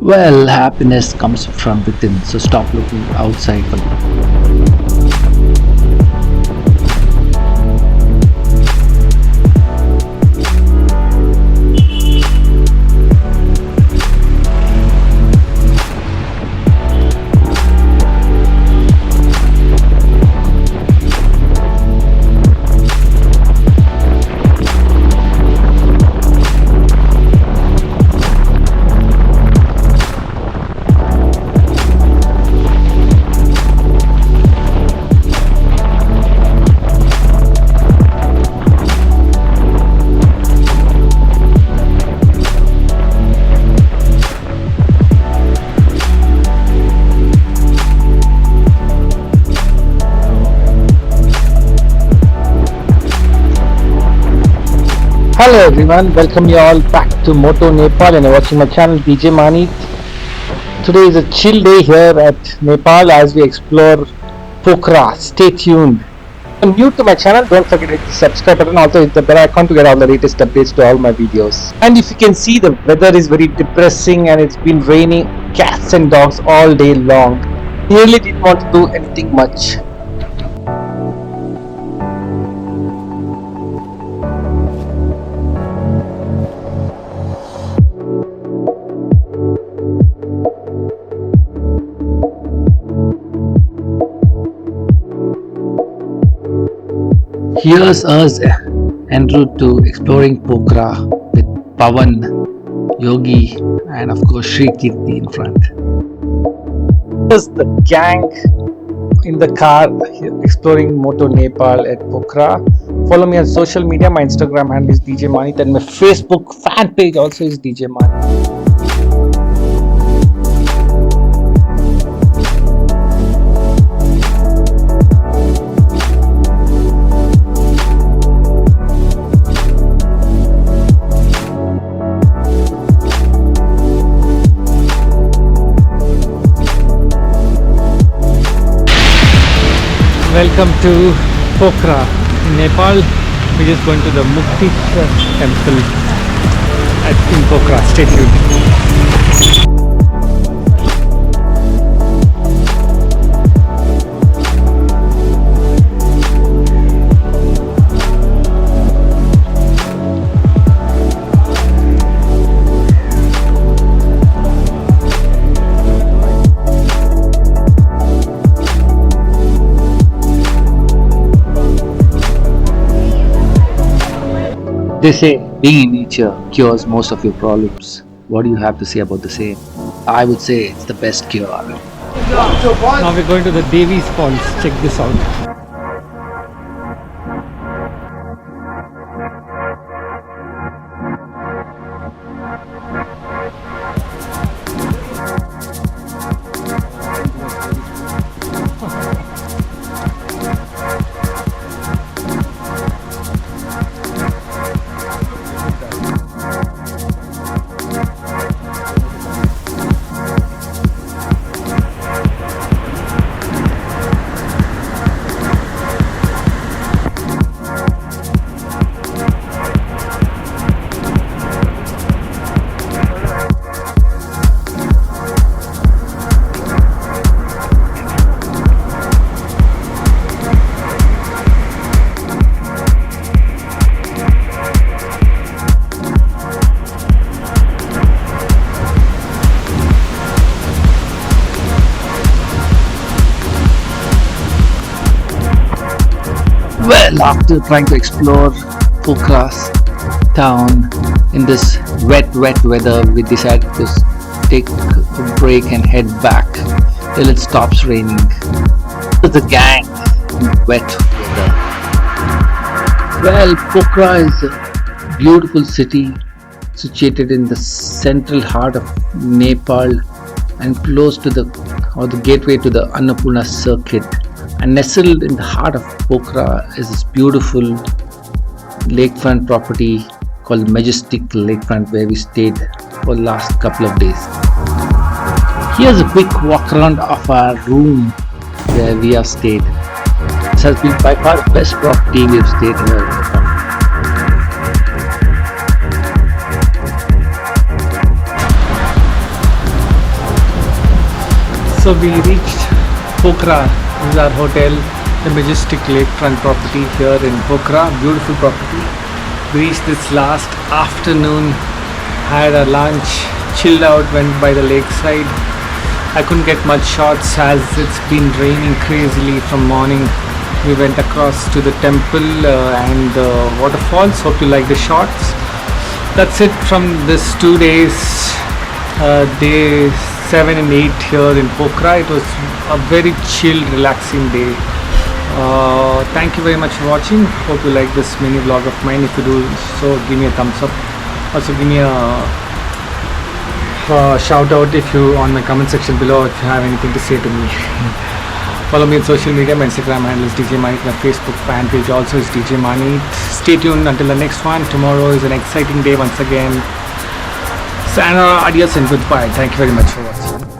Well, happiness comes from within, so stop looking outside for Hello everyone, welcome you all back to Moto Nepal and you're watching my channel Djmahaneet. Today is a chill day here at Nepal as we explore Pokhara. Stay tuned. If you're new to my channel, don't forget to hit the subscribe button, also hit the bell icon to get all the latest updates to all my videos. And if you can see, the weather is very depressing and it's been raining cats and dogs all day long. Really didn't want to do anything much. Here's us en route to exploring Pokhara with Pawan, Yogi, and of course Sri Kirti in front. Here's the gang in the car exploring Moto Nepal at Pokhara. Follow me on social media. My Instagram handle is Djmahaneet and my Facebook fan page also is Djmahaneet. Welcome to Pokhara in Nepal. We're just going to the Mukteshwar temple in Pokhara. Stay tuned. They say being in nature cures most of your problems. What do you have to say about the same? I would say it's the best cure. Now we're going to the Devi's Falls. Check this out. Well, after trying to explore Pokhara's town in this wet weather, we decided to take a break and head back till it stops raining. With the gang in wet weather. Well, Pokhara is a beautiful city situated in the central heart of Nepal and close to the gateway to the Annapurna circuit. And nestled in the heart of Pokhara is this beautiful lakefront property called Majestic Lakefront, where we stayed for the last couple of days. Here's a quick walk around of our room where we have stayed. This has been by far the best property we've stayed here. So we reached Pokhara. This is our hotel, the majestic lakefront property here in Pokhara. Beautiful property. We reached this last afternoon, had a lunch, chilled out, went by the lakeside. I couldn't get much shots as it's been raining crazily from morning. We went across to the temple and the waterfalls. Hope you like the shots. That's it from this 2 days, day 7 and 8 here in Pokhara. It was a very chill, relaxing day. Thank you very much for watching. Hope you like this mini vlog of mine. If you do so, give me a thumbs up. Also give me a shout out if you on my comment section below if you have anything to say to me. Follow me on social media. My Instagram handle is Djmahaneet. My Facebook fan page also is Djmahaneet. Stay tuned until the next one. Tomorrow is an exciting day once again. Sayonara, adios and goodbye. Thank you very much for watching.